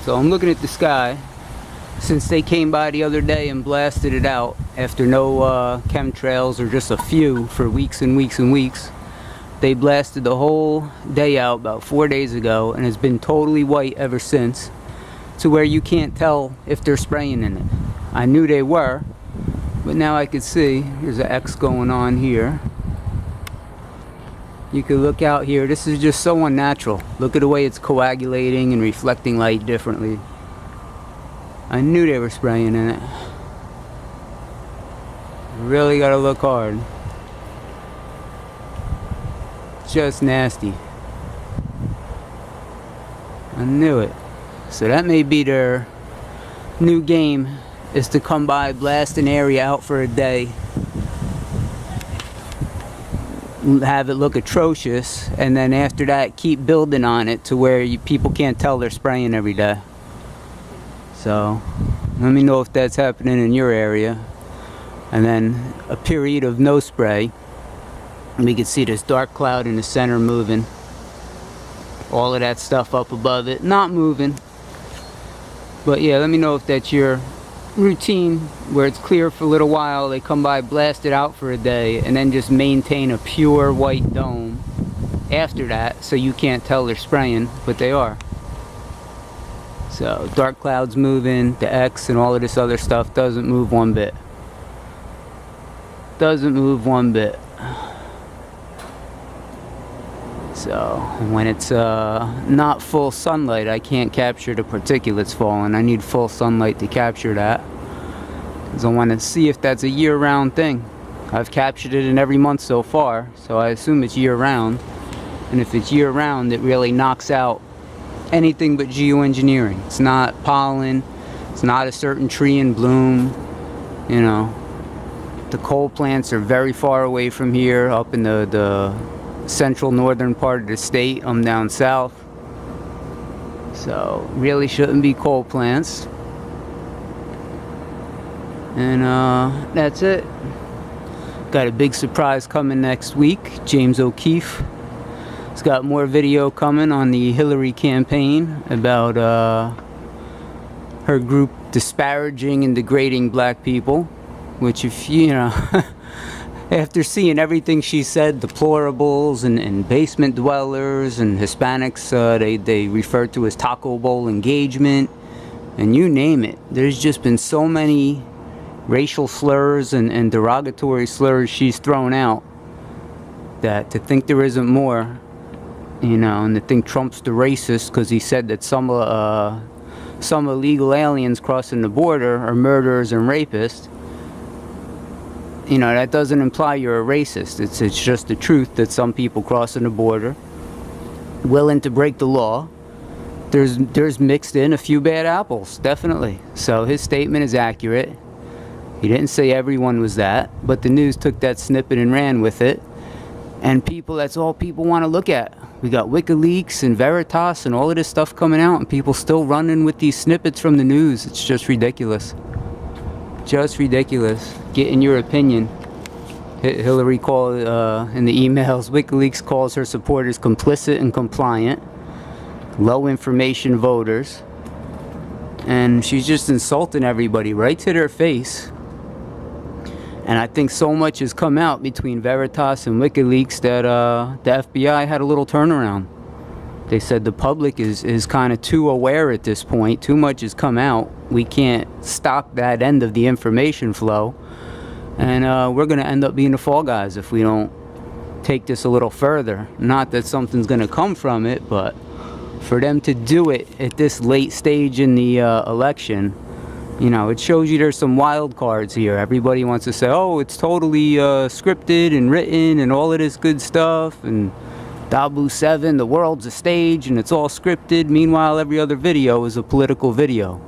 So I'm looking at the sky. Since they came by the other day and blasted it out after no chemtrails or just a few for weeks and weeks and weeks, they blasted the whole day out about 4 days ago, and it's been totally white ever since, to where you can't tell if they're spraying in it. I knew they were, but now I could see there's an X going on here. You could look out here. This is just so unnatural. Look at the way it's coagulating and reflecting light differently. I knew they were spraying in it. Really gotta look hard. Just nasty. I knew it. So that may be their new game, is to come by, blast an area out for a day, have it look atrocious, and then after that keep building on it to where people can't tell they're spraying every day. So let me know if that's happening in your area. And then a period of no spray. We can see this dark cloud in the center moving. All of that stuff up above it not moving. But yeah, let me know if that's your routine, where it's clear for a little while, they come by, blast it out for a day, and then just maintain a pure white dome after that, so you can't tell they're spraying, but they are. So dark clouds moving, the X and all of this other stuff doesn't move one bit. Doesn't move one bit. So when it's not full sunlight, I can't capture the particulates falling. I need full sunlight to capture that, because I want to see if that's a year-round thing. I've captured it in every month so far, so I assume it's year-round. And if it's year-round, it really knocks out anything but geoengineering. It's not pollen, it's not a certain tree in bloom, you know. The coal plants are very far away from here, up in the central northern part of the state. I'm down south, so really shouldn't be coal plants. And that's it. Got a big surprise coming next week. James O'Keefe has got more video coming on the Hillary campaign about her group disparaging and degrading black people, which, if you know, after seeing everything she said, deplorables and basement dwellers and Hispanics, they refer to as Taco Bowl engagement, and you name it. There's just been so many racial slurs and derogatory slurs she's thrown out, that to think there isn't more, you know, and to think Trump's the racist because he said that some illegal aliens crossing the border are murderers and rapists. You know, that doesn't imply you're a racist. It's just the truth that some people crossing the border, willing to break the law, there's mixed in a few bad apples, definitely. So his statement is accurate. He didn't say everyone was that, but the news took that snippet and ran with it. And people, that's all people want to look at. We got WikiLeaks and Veritas and all of this stuff coming out, and people still running with these snippets from the news. It's just ridiculous. Just ridiculous. Getting your opinion. Hillary called in the emails, WikiLeaks calls her supporters complicit and compliant, low information voters, and she's just insulting everybody right to their face. And I think so much has come out between Veritas and WikiLeaks that the FBI had a little turnaround. They said the public is kind of too aware at this point. Too much has come out. We can't stop that end of the information flow. And we're going to end up being the fall guys if we don't take this a little further. Not that something's going to come from it, but for them to do it at this late stage in the election, you know, it shows you there's some wild cards here. Everybody wants to say, oh, it's totally scripted and written and all of this good stuff, and Dabu 7, the world's a stage and it's all scripted. Meanwhile, every other video is a political video.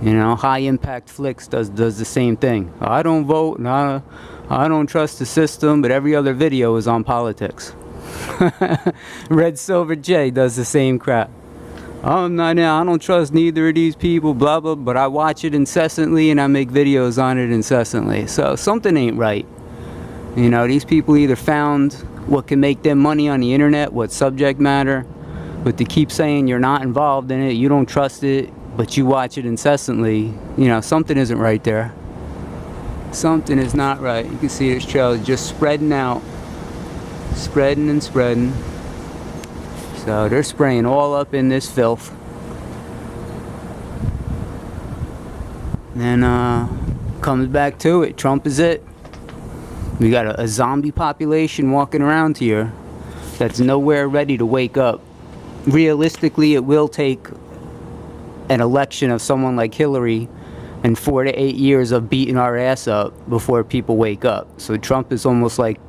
You know, High Impact Flicks does the same thing. I don't vote and I don't trust the system, but every other video is on politics. Red Silver J does the same crap. I don't trust neither of these people, blah blah, but I watch it incessantly and I make videos on it incessantly. So something ain't right. You know, these people either found what can make them money on the internet, what subject matter, but to keep saying you're not involved in it, you don't trust it, but you watch it incessantly, you know, something isn't right there. Something is not right. You can see this trail is just spreading out. Spreading and spreading. So they're spraying all up in this filth. And comes back to it. Trump is it. We got a zombie population walking around here that's nowhere ready to wake up. Realistically, it will take an election of someone like Hillary and 4 to 8 years of beating our ass up before people wake up. So Trump is almost like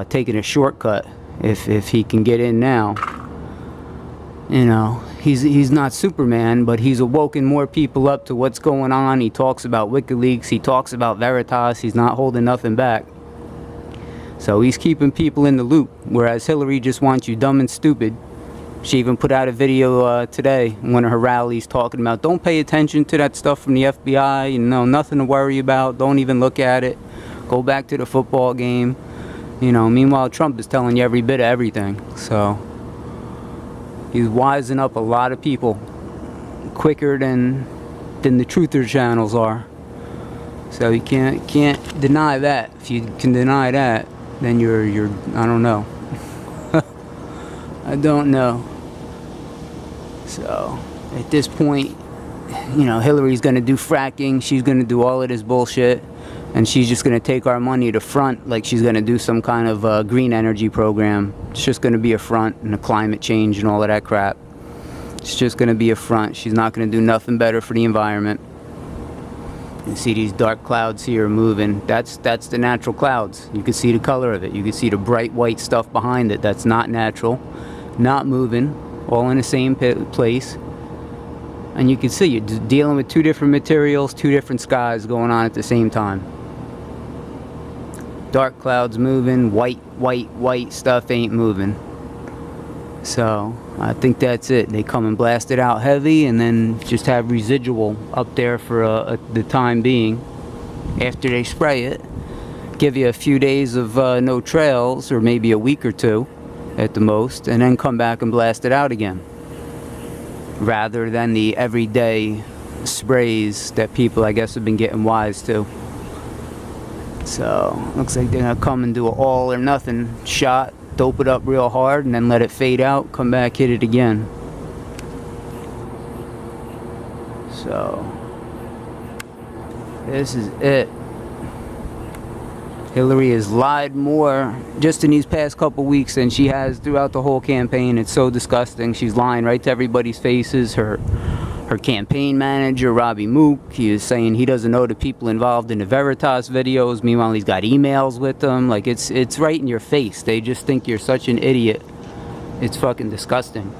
taking a shortcut if he can get in now. You know, he's not Superman, but he's awoken more people up to what's going on. He talks about WikiLeaks, he talks about Veritas, he's not holding nothing back. So he's keeping people in the loop, whereas Hillary just wants you dumb and stupid. She even put out a video today in one of her rallies talking about don't pay attention to that stuff from the FBI, you know, nothing to worry about, don't even look at it, go back to the football game. You know, meanwhile Trump is telling you every bit of everything. So he's wising up a lot of people quicker than the truther channels are. So you can't deny that. If you can deny that, then you're I don't know. I don't know. So at this point, you know, Hillary's going to do fracking. She's going to do all of this bullshit. And she's just going to take our money to front like she's going to do some kind of green energy program. It's just going to be a front, and the climate change and all of that crap. It's just going to be a front. She's not going to do nothing better for the environment. You see these dark clouds here moving. That's the natural clouds. You can see the color of it. You can see the bright white stuff behind it. That's not natural, not moving, all in the same place. And you can see you're dealing with two different materials, two different skies going on at the same time. Dark clouds moving, white stuff ain't moving. So I think that's it. They come and blast it out heavy and then just have residual up there for the time being. After they spray it, give you a few days of no trails, or maybe a week or two at the most, and then come back and blast it out again. Rather than the everyday sprays that people, I guess, have been getting wise to. So looks like they're gonna come and do an all or nothing shot, dope it up real hard, and then let it fade out, come back, hit it again. So this is it. Hillary has lied more just in these past couple weeks than she has throughout the whole campaign. It's so disgusting. She's lying right to everybody's faces. Her campaign manager, Robbie Mook, he is saying he doesn't know the people involved in the Veritas videos. Meanwhile, he's got emails with them. Like, it's right in your face. They just think you're such an idiot. It's fucking disgusting.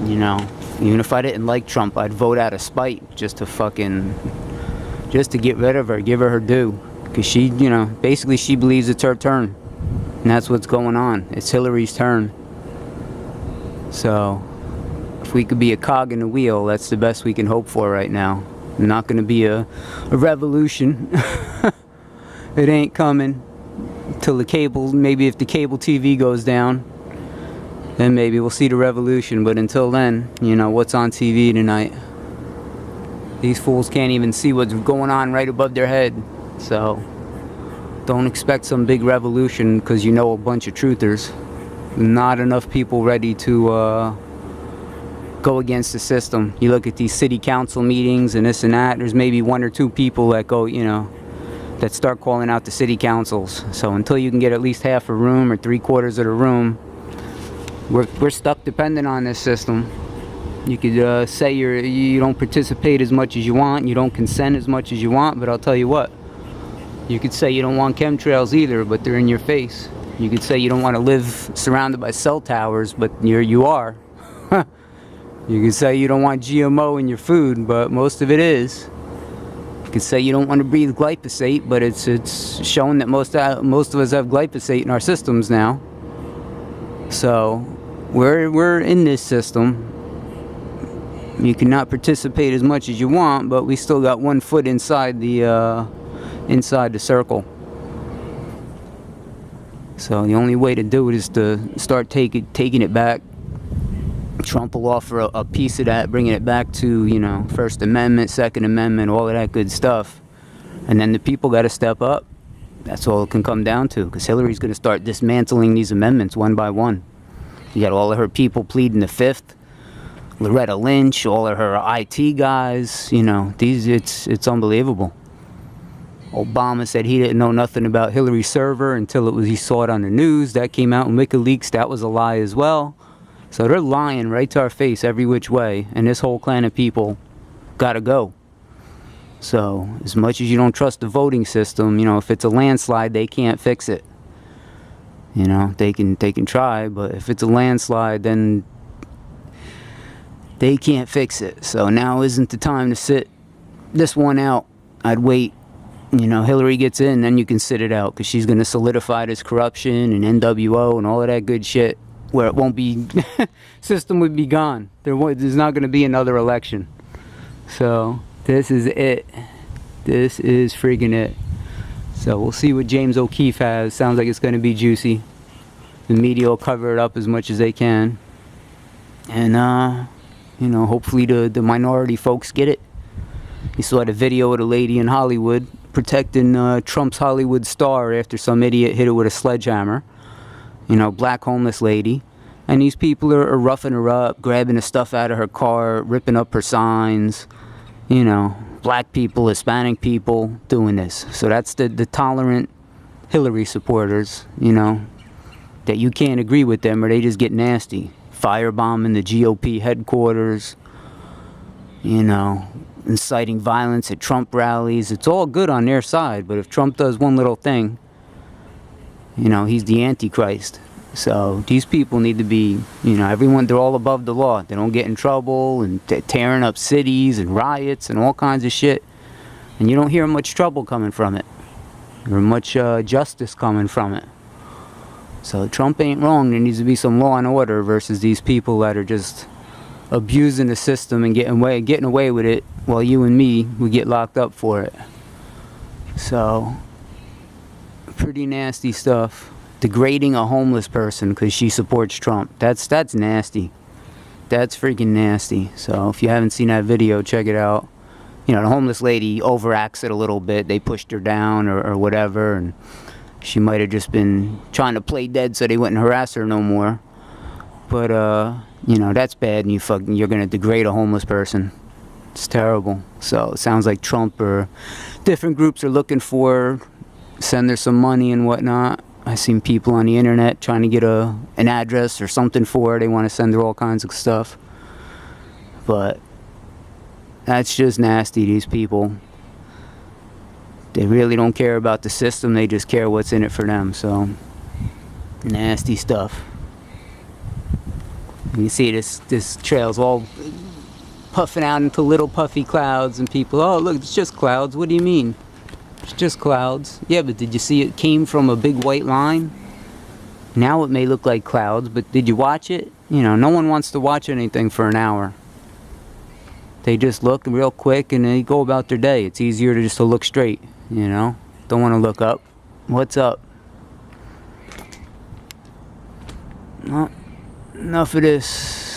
You know, even if I didn't like Trump, I'd vote out of spite just to get rid of her, give her due. Because she, you know, basically she believes it's her turn. And that's what's going on. It's Hillary's turn. So if we could be a cog in the wheel, that's the best we can hope for right now. Not going to be a revolution. It ain't coming till the cable, maybe if the cable TV goes down, then maybe we'll see the revolution. But until then, you know, what's on TV tonight? These fools can't even see what's going on right above their head. So don't expect some big revolution because you know a bunch of truthers. Not enough people ready to go against the system. You look at these city council meetings and this and that, there's maybe 1 or 2 people that go, you know, that start calling out the city councils. So until you can get at least half a room or 3/4 of the room, we're stuck dependent on this system. You could say you don't participate as much as you want, you don't consent as much as you want, but I'll tell you what, you could say you don't want chemtrails either, but they're in your face. You could say you don't want to live surrounded by cell towers, but you are. You could say you don't want GMO in your food, but most of it is. You could say you don't want to breathe glyphosate, but it's shown that most of us have glyphosate in our systems now. So we're in this system. You cannot participate as much as you want, but we still got 1 foot inside the circle. So the only way to do it is to start taking it back, Trump will offer a piece of that, bringing it back to, you know, First Amendment, Second Amendment, all of that good stuff. And then the people got to step up. That's all it can come down to, because Hillary's going to start dismantling these amendments one by one. You got all of her people pleading the fifth. Loretta Lynch, all of her IT guys, you know, it's unbelievable. Obama said he didn't know nothing about Hillary's server until he saw it on the news. That came out in WikiLeaks. That was a lie as well. So they're lying right to our face every which way, and this whole clan of people gotta go. So as much as you don't trust the voting system, you know, if it's a landslide, they can't fix it. You know, they can try, but if it's a landslide, then they can't fix it. So now isn't the time to sit this one out. I'd wait. You know, Hillary gets in, then you can sit it out, because she's going to solidify this corruption and NWO and all of that good shit, where it won't be, system would be gone. There's not going to be another election. So this is it. This is friggin' it. So we'll see what James O'Keefe has. Sounds like it's going to be juicy. The media will cover it up as much as they can. And, you know, hopefully the minority folks get it. You saw the video of the lady in Hollywood protecting Trump's Hollywood star after some idiot hit her with a sledgehammer. You know, black homeless lady. And these people are roughing her up, grabbing the stuff out of her car, ripping up her signs. You know, black people, Hispanic people doing this. So that's the tolerant Hillary supporters, you know, that you can't agree with them or they just get nasty. Firebombing the GOP headquarters, you know, inciting violence at Trump rallies. It's all good on their side, but if Trump does one little thing, you know, he's the Antichrist. So these people need to be, you know, everyone, they're all above the law. They don't get in trouble and tearing up cities and riots and all kinds of shit. And you don't hear much trouble coming from it, or much justice coming from it. So Trump ain't wrong. There needs to be some law and order versus these people that are just abusing the system and getting away with it, while you and me, we get locked up for it. So, pretty nasty stuff. Degrading a homeless person because she supports Trump. That's nasty. That's freaking nasty. So if you haven't seen that video, check it out. You know, the homeless lady overacts it a little bit. They pushed her down or whatever, and she might have just been trying to play dead so they wouldn't harass her no more. But you know, that's bad, and you're gonna degrade a homeless person. It's terrible. So it sounds like Trump or different groups are looking for, send her some money and whatnot. I've seen people on the internet trying to get an address or something for her. They want to send her all kinds of stuff. But that's just nasty, these people. They really don't care about the system. They just care what's in it for them. So, nasty stuff. You see this trail's all puffing out into little puffy clouds, and people, oh look, it's just clouds. What do you mean? It's just clouds. Yeah, but did you see it came from a big white line? Now it may look like clouds, but did you watch it? You know, no one wants to watch anything for an hour. They just look real quick and they go about their day. It's easier just to look straight, you know? Don't want to look up. What's up? Well, enough of this.